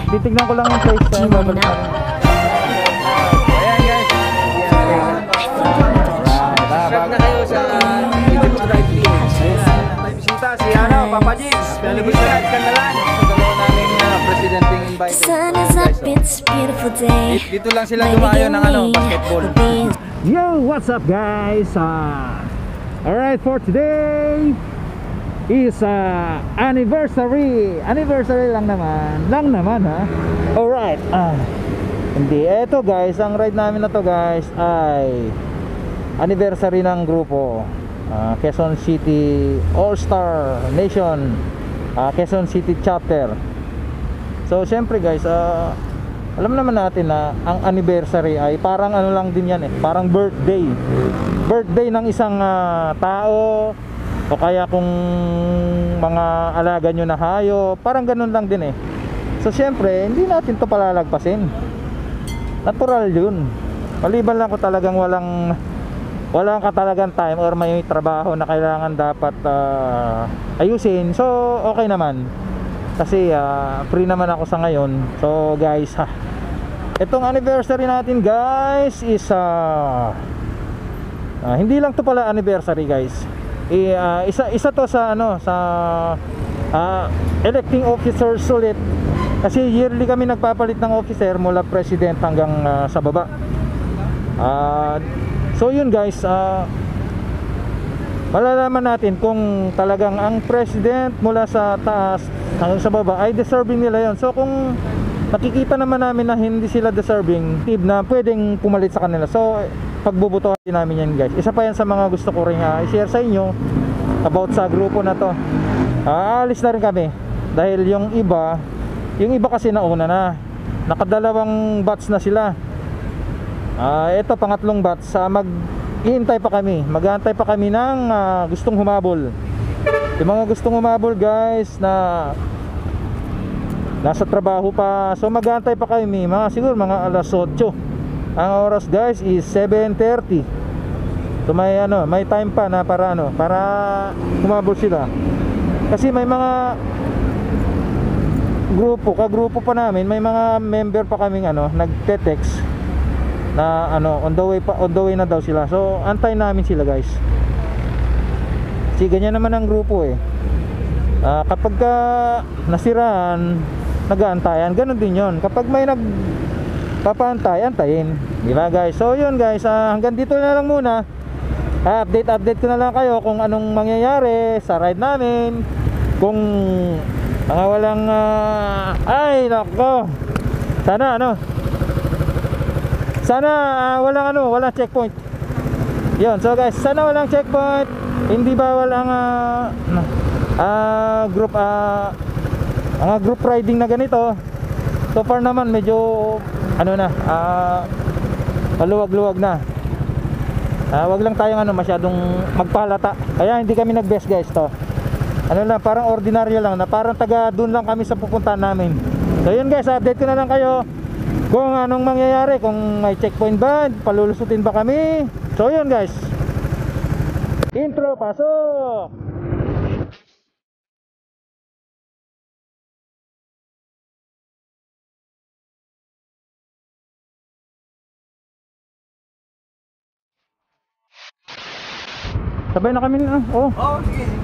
titignan ko lang yung place tayo. Babalik na rin. Ayan guys. Subscribe na kayo sa YouTube Drive Village. May bisita si Papa Jigs. Subscribe ka na lang. Dalawa namin presidenting invited. Sun is up, it's a beautiful day. Dito lang sila dumayo ng basketball. Yo, what's up guys? Alright, for today is anniversary. Anniversary lang naman ha. Alright. Hindi, eto guys, ang ride namin na to guys ay anniversary ng grupo Quezon City All-Star Nation, Quezon City Chapter. So syempre guys, alam naman natin na ang anniversary ay parang ano lang din yan parang birthday ng isang tao, o kaya kung mga alaga nyo na hayop, parang ganun lang din So syempre hindi natin to palalagpasin, natural yun. Maliban lang ko talagang walang ka talagang time or may trabaho na kailangan dapat ayusin, so okay naman kasi free naman ako sa ngayon. So guys, itong anniversary natin guys is hindi lang to pala anniversary guys, isa to sa electing officers ulit, kasi yearly kami nagpapalit ng officer mula president hanggang sa baba. So yun guys, malalaman natin kung talagang ang president mula sa taas hanggang sa baba ay deserving nila yon. So kung nakikita naman namin na hindi sila deserving, na pwedeng pumalit sa kanila, so pagbubutuhan din namin yan guys. Isa pa yan sa mga gusto ko rin i-share sa inyo about sa grupo na to. Aalis na rin kami dahil yung iba kasi nauna na, nakadalawang batch na sila. Ito pangatlong batch, mag-iintay pa kami ng gustong humabol. Yung mga gustong humabol guys na nasa trabaho pa, so mag-aantay pa kami siguro mga alas 8. Ang oras guys is 7:30. So may time pa na para humabol sila. Kasi may mga kagrupo pa namin, may mga member pa kaming nagte-text na on the way na daw sila. So antay namin sila guys. Kasi ganyan naman ang grupo kapag nasiraan, nag-aantayan, ganun din yon. Kapag may antayin, di ba guys? So yun guys, hanggang dito na lang muna. Update ko na lang kayo kung anong mangyayari sa ride namin. Kung mga walang ay nako, sana walang checkpoint. Yun, so guys, sana walang checkpoint. Hindi bawal ang group riding na ganito. So far naman medyo maluwag-luwag na. Wag lang tayong masyadong magpalata. Kaya hindi kami nag-best guys to. Parang ordinaryo lang, na parang taga doon lang kami sa pupuntahan namin. So yun guys, update ko na lang kayo kung anong mangyayari, kung may checkpoint ba, palulusutin ba kami. So yun guys, intro, pasok. Sabay na kami sige.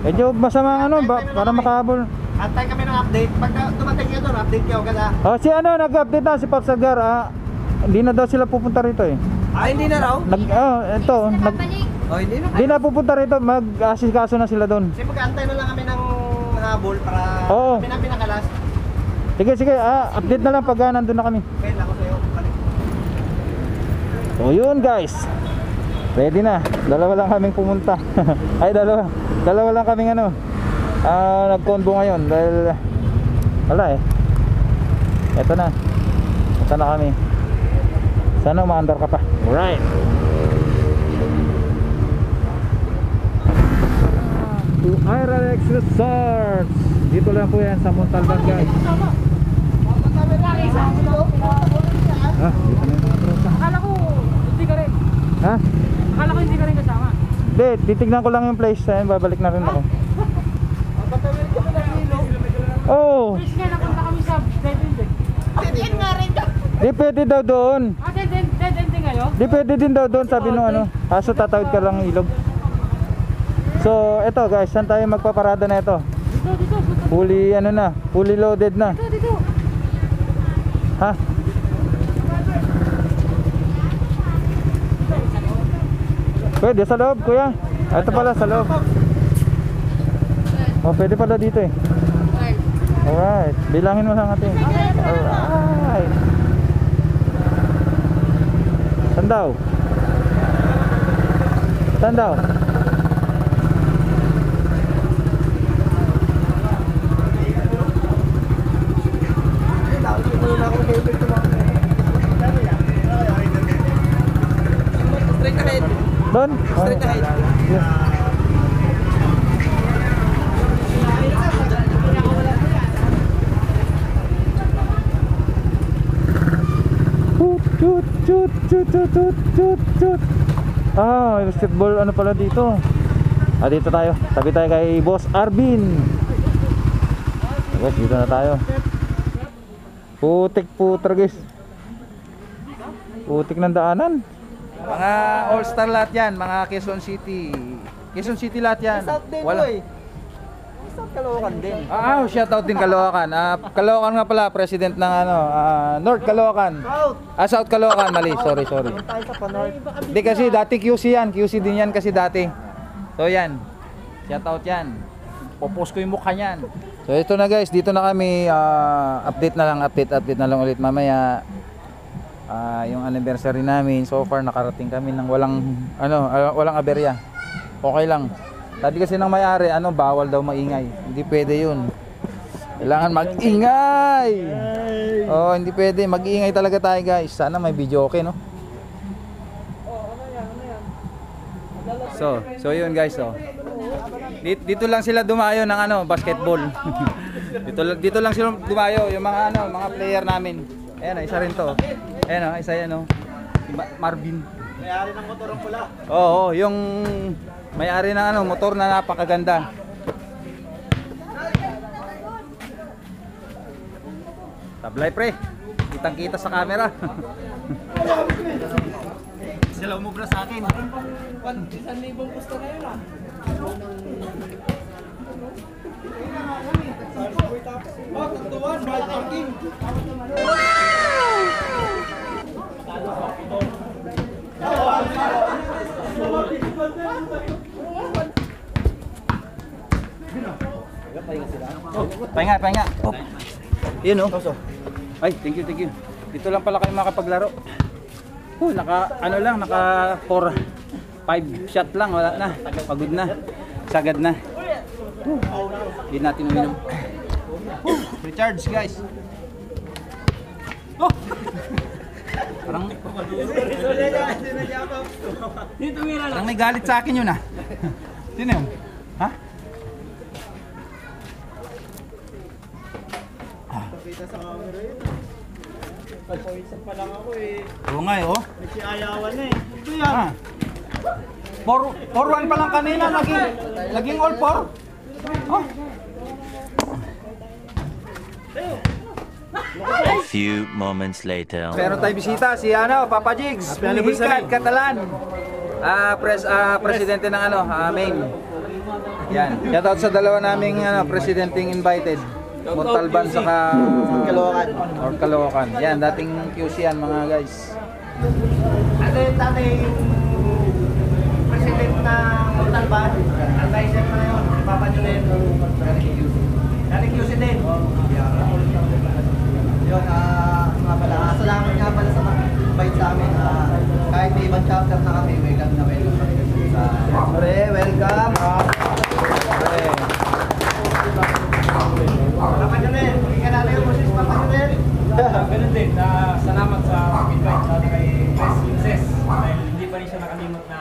Medyo masama para makahabol. Antay kami ng update. Pag dumating ka doon, update kayo agad si nag-update na si Pops Edgar. Hindi na daw sila pupunta rito hindi na raw? Hindi na pupunta rito, mag-asikaso na sila doon. Kasi mag-antay na lang kami ng habol para kami na pinakalas. Sige, update na lang pag nandun na kami. Okay, ako sa'yo. So yun guys, ready na. Dalawa lang kaming pumunta. Ay dalawa lang kaming nag-convo ngayon dahil wala Ito na kami. Sana umaandar ka pa. Alright. To Irarex Resort. Dito lang po yan sa Montalban guys. Dito na yung mga tropa. Akala ko hindi ka rin. Akala ko hindi ka rin kasama. Hindi, titignan ko lang yung place. Babalik na rin ako. Wish nga napunta kami sa Devil Deck. Di pwede daw doon. Dead ending kayo? Di pwede din daw doon, sabi nung ano. Kaso tatawid ka lang ng ilog. So, eto guys, saan tayo magpaparada na ito? Dito. Fully ano na, fully loaded na. Dito. Ha? Pwede sa loob, kuya. Ito pala sa loob. Oh, pwede pala dito eh. Alright, bilangin mo lang natin. Alright. Saan daw? Saan daw? Straight ahead. Doon? Straight ahead. Yes. Chut. Ah, may basketball ano pala dito. Ah, dito tayo. Tabi tayo kay Boss Arvin. Guys, dito na tayo. Putik guys. Putik ng daanan. Mga all-star lahat yan, mga Quezon City. Quezon City lahat yan. South din Wala. boy. South Caloocan din. Shoutout din Caloocan. Caloocan nga pala, president ng North Caloocan. South. South Caloocan, mali. Sorry. Tayo sa Panorth. Hindi kasi dati QC yan. QC din yan kasi dati. So yan. Shoutout yan. Popost ko yung mukha niyan. So ito na guys, dito na kami. Update na lang ulit mamaya. Yung anniversary namin, so far nakarating kami ng walang aberya. Okay lang. Sabi kasi ng may-ari, bawal daw maingay. Hindi pwede 'yun. Kailangan mag-ingay. Oh, hindi pwede, mag-ingay talaga tayo, guys. Sana may video okay, no? So yun guys, Dito lang sila dumayo ng basketball. dito lang sila dumayo yung mga player namin. Ayan, isa rin to. Ayan, isa yan, si Marvin. May-ari ng motor ang pula. Oo, yung may-ari ng motor na napakaganda. Tablay pre. Kitang-kita sa camera. Sila umubra sa akin. 1,000 gusto na yun Pahinga. Oh. Yun Ay, thank you. Dito lang pala kayo makapaglaro. Naka 4-5 shot lang, wala na. Pagod na. Sagad na. Hindi natin uminom. Recharge guys. Parang may galit sa akin yun Sino yun? Ha? Kita sa camera yun. Pagpawisan pa lang ako Oo nga Nagsiayawan na Ito yan. 4-1 pa lang kanina, naging all 4. A few moments later. Meron tayo bisita, si Papa Jigs, Hikad, Catalan. Presidente ng Maine. Yan. Shoutout sa dalawa naming presidenteng invited. Montalban saka Caloocan. Yan, dating QC yan mga guys. Ano yung tatay president ng Montalban? Advisor na yun. Papa nyo rin. Dating QC din. Yun, nga pala. Salamat nga pala sa mag-invite sa amin. Kahit may ibang chapter na kami, welcome na welcome kami. Welcome. Papa nyo rin. Hindi ka natin yung boses, Papa nyo rin. Ganun din, salamat sa invite natin kay Chris Linces dahil hindi pa rin siya nakalimot na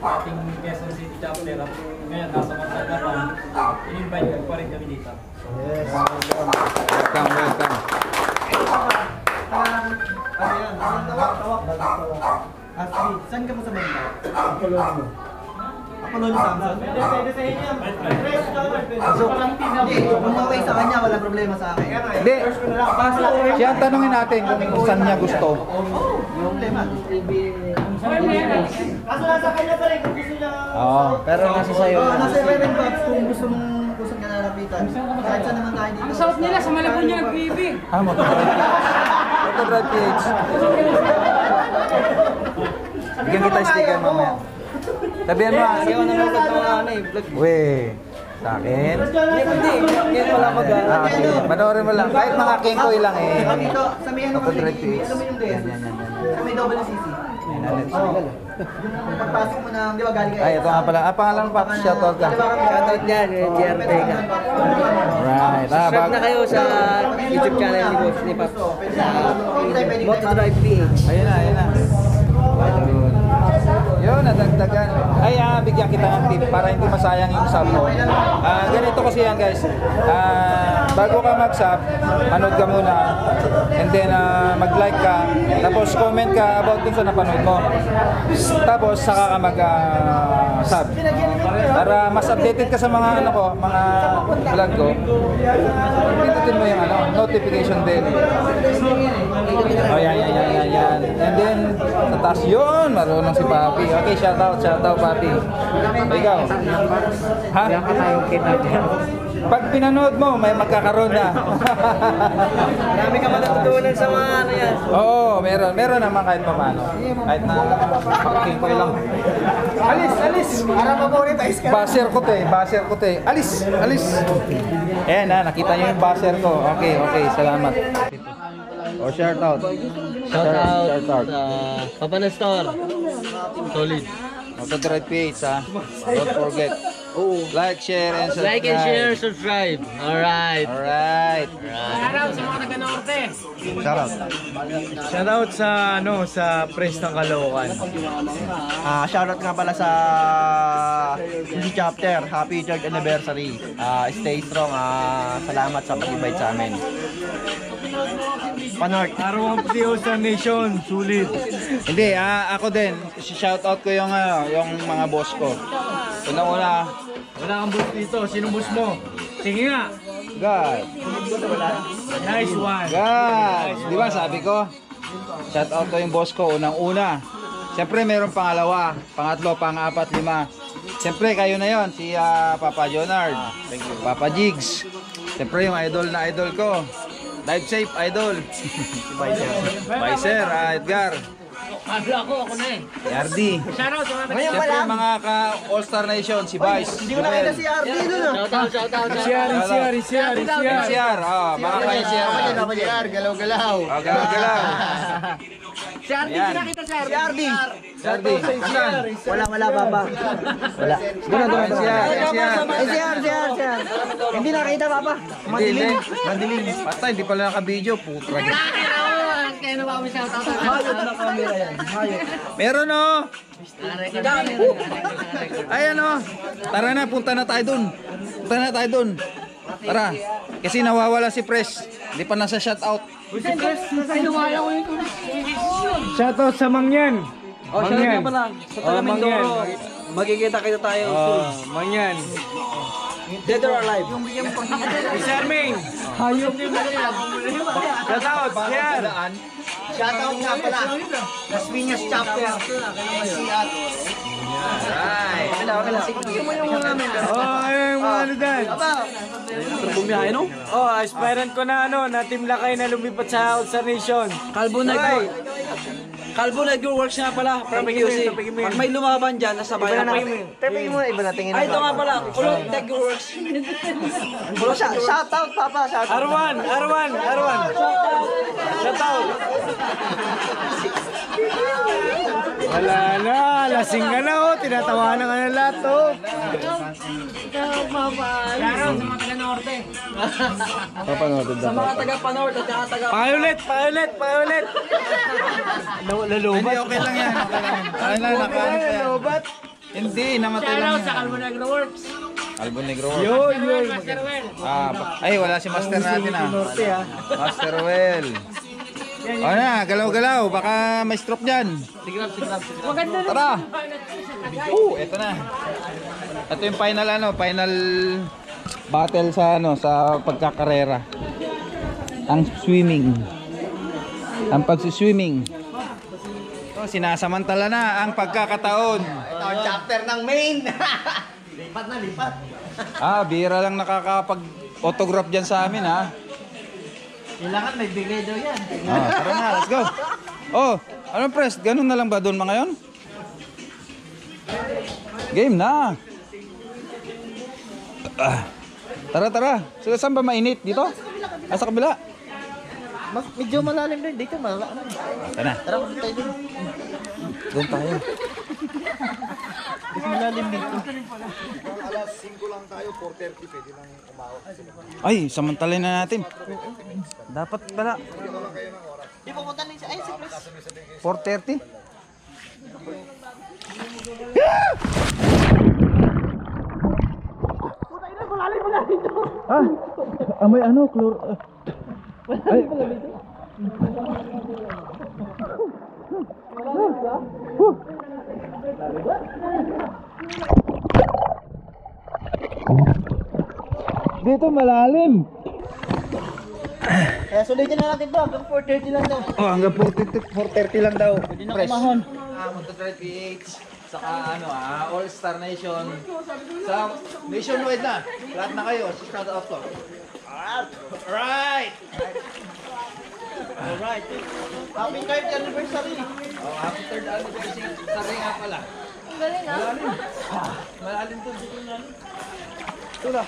ating Quezon City chapter at ngayon nasa Montalban in-invite ko pa rin kami dito. Yes. Welcome. Ano yan? Tawak. Saan ka mo sa Manila? Ako Kapanood ni Samson. Hindi, kung okay sa kanya, wala problema sa akin. Hindi. Siya ang tanungin natin kung saan niya gusto. Problema. Kaso nasa kanya pa rin kung gusto niya. Oo, pero nasa sa'yo. Nasa Reverend Pops, kung gusto mong nalalapitan. Kahit saan naman tayo dito. Ang sarap nila, sa Malabon niya nag-ibig. Motodrive PH. Bigyan kita sticker mamaya. Sabihan mo, Ayaw na lang vlog. weh, sa akin. Hindi, yan wala mag-aaral. Sige, panoorin mo lang. Kahit mga kengkoy lang eh. Dito, sa may ano kasi, Motodrive PH. alam mo yung Yan, DS? yan, yan, yan. Sa may double CC. Yung pagpasok mo na, di ba galing kayo? Ay, ito nga pala. Ah, pangalan mo pa. Shoutout ka. Shoutout dyan, JR Vega. Right. Subscribe na kayo sa YouTube channel ni Boss ni Pops. Sa Motodrive PH. Ayun na, ayun na. Yun, nadagdagan. Ay, bigyan kita ng tip para hindi masayang yung sub mo. Ganito kasi yan guys. Bago ka mag-sub, manood ka muna. And then, mag-like ka. Tapos, comment ka about dun sa napanood mo. Tapos, saka ka mag-sub. Para mas updated ka sa mga ano ko, mga vlog ko. Pindutin mo yung notification bell. Oh, yan. And then, sa taas yun, marunong si Papi. Okay, shoutout Papi. Ikaw? Ha? Pag pinanood mo, may magkakaroon na. Marami ka matutunan sa mga ano yan. Oo, meron naman kahit pa paano. Kahit na makaking ko lang. Alis! Para ma-monetize ka. Baser ko te. Alis! Ayan nakita niyo yung baser ko. Okay, salamat. O shoutout. Shoutout. Papa Nestor. Solid. Motodrive PH ha. Don't forget. Like, share, and subscribe. Subscribe. Alright. Shoutout sa mga taga-norte. Shoutout sa press ng Caloocan. Shoutout nga pala sa Hindi Chapter. Happy 3rd anniversary. Stay strong. Salamat sa pag-invite sa amin. Panort. Araw ang PO sa Nation, sulit. Hindi, ako din. Shoutout ko yung mga boss ko. Una-una, Wala kang boss dito, sino boss mo? Sige nga. God. Nice one. God. Di ba sabi ko? Shoutout ko yung boss ko, unang-una. Siyempre mayroong pangalawa, pangatlo, pang-apat, lima. Siyempre kayo na yon, si Papa Jonard, Papa Jigs. Siyempre yung idol na idol ko. Live safe idol. Si Vicer, Edgar. Ako na eh. Yardi. Shoutout sa mga Siyempre mga ka-All-Star Nation, si Vice. Hindi ko nakita si RD doon. Shoutout. NCR, mga ka-NCR. Galaw-galaw. Galaw-galaw. Si Ardi, pinakita si Ardi. Yardi, asan? Wala papa. Wala. Doon. NCR. Hindi nakita papa. Madilim. Patay, hindi pala naka-video. Putra. Kaya na ba kami shoutout? Hayop na camera yan. Hayop. Meron oh. Ayan oh. Tara na, punta na tayo dun. Tara. Kasi nawawala si Pres. Hindi pa nasa shoutout. Shoutout sa Mangyan. Shoutout pala. Sa taga Mindoro. Magkikita kita tayo. Mangyan. Dead or alive? Isarming. Hayop. Shoutout, share. Shoutout nga pala. Las Piñas Chapter. Ayun, mga ano dyan. Bumiyahe no? Aspirant ko na na Team Lakay na lumipat sa All-Star Nation. Calvo Negro Works nga pala from QC. Pag may lumaban dyan, nasa bayan na. Tingin mo, iba na tingin. Ay, ito nga pala. Kulot Negro Works. Shoutout, papa. Shoutout. Arwan. Shoutout. Wala na, lasing ka na oh, tinatawanan ka na lahat oh. Shoutout sa mga taga-norte. Sa mga taga-Panort at saka taga... Paulit. Hindi, okay lang yan. Hindi, namatay lang Shoutout sa Calvo Negro Works. Albon Negro. Yun. Master Well. Ay, wala si Master natin ah. Master Well. O na, galaw-galaw. Baka may stroke dyan. Tara. Ito na. Ito yung final final battle sa pagkakarera. Ang swimming. Ang pagsiswimming. So, sinasamantala na ang pagkakataon. Ito ang chapter ng main. Lipat na, lipat. Bira lang nakakapag-autograph dyan sa amin, ha? Kailangan may bigay daw yan. Tara na, let's go. Anong press? Ganun na lang ba doon mga yon? Game na. Tara. So, saan ba mainit? Dito? Sa kabila? Medyo malalim din. Dito malalim. Tara. Tara, punta tayo dun. Doon tayo. Mas malalim dito. Ay, samantalin na natin. Dapat pala. Di pupunta na ay si Chris. 4:30. May klor. Ay. Dito malalim. Kaya sulitin na natin to. Hanggang 4:30 lang daw. Hanggang 4:30 lang daw. Pwede na kumahon. Moto-Drive PH. Saka All-Star Nation. Sa nationwide na. Lahat na kayo. Shout out to. Alright. Alright. Happy 3rd anniversary. Happy 3rd anniversary. Sorry nga pala. Galing Malalim. Malalim to. Ito na.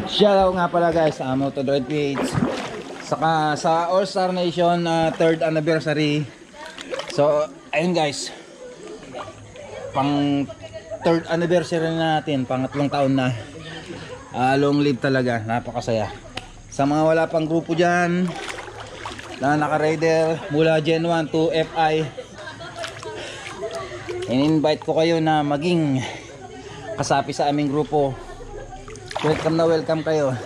Shoutout nga pala guys sa Moto-Drive PH. Saka sa All-Star Nation 3rd anniversary. So ayun guys, pang 3rd anniversary na natin, pangatlong taon na. Long live talaga, napakasaya. Sa mga wala pang grupo dyan na naka-rider mula Gen 1 to FI, in-invite ko kayo na maging kasapi sa aming grupo. Welcome na welcome kayo.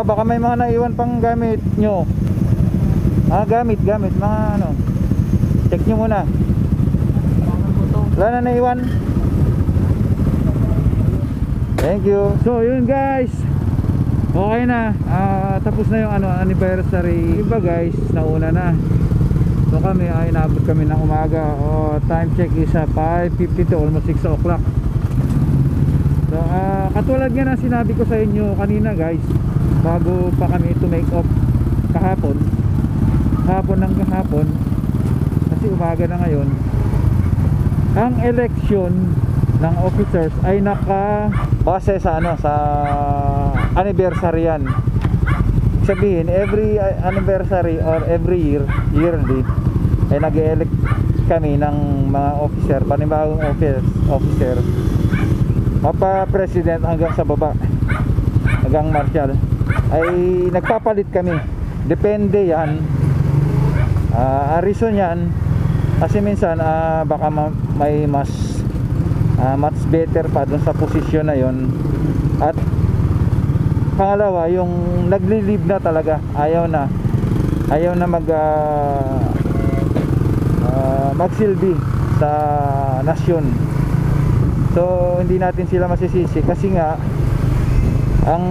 Baka may mga naiwan pang gamit nyo. Gamit mga check nyo muna. Wala na naiwan. Thank you. So yun guys, okay na. Tapos na yung anniversary. Iba guys, nauna na. So kami ay naabot kami ng umaga. Time check is 5:52, almost 6 o'clock. So, katulad nga na sinabi ko sa inyo kanina guys, bago pa kami ito make off kahapon kasi umaga na ngayon, ang election ng officers ay nakabase sa sa anniversary yan. Sabihin, every anniversary or every yearly ay nag-elect kami ng mga officer, panibagong officer, mapa-president hanggang sa baba, hanggang marshal, ay nagpapalit kami. Depende yan. Reason yan kasi minsan baka may mas much better pa dun sa posisyon na yon. At pangalawa, yung nagli-leave na talaga, ayaw na magsilbi sa nasyon. So hindi natin sila masisisi kasi nga ang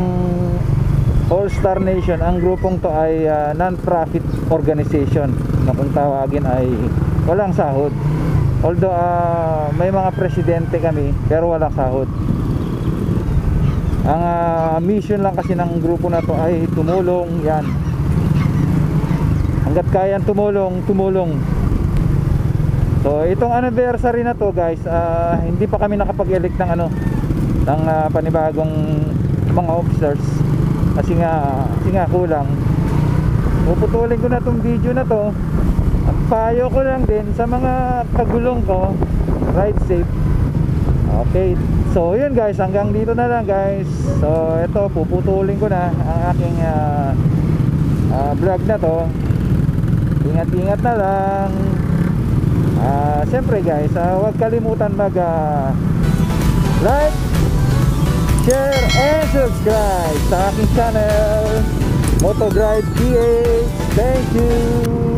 All Star Nation. Ang grupong to ay non-profit organization na kung tawagin ay walang sahod. Although may mga presidente kami pero walang sahod. Ang mission lang kasi ng grupo na to ay tumulong, yan. Hanggat kayang tumulong. So itong anniversary na to guys, hindi pa kami nakapag-elect ng panibagong mga officers kasi nga kulang. Puputulin ko na tong video na to. Ang payo ko lang din sa mga kagulong ko, ride safe. Okay, so yun guys, hanggang dito na lang guys. So ito, puputulin ko na ang aking vlog na to. Ingat-ingat na lang. Siyempre guys, huwag kalimutan mag like, share, and subscribe sa aking channel, Motogrind PH. Thank you.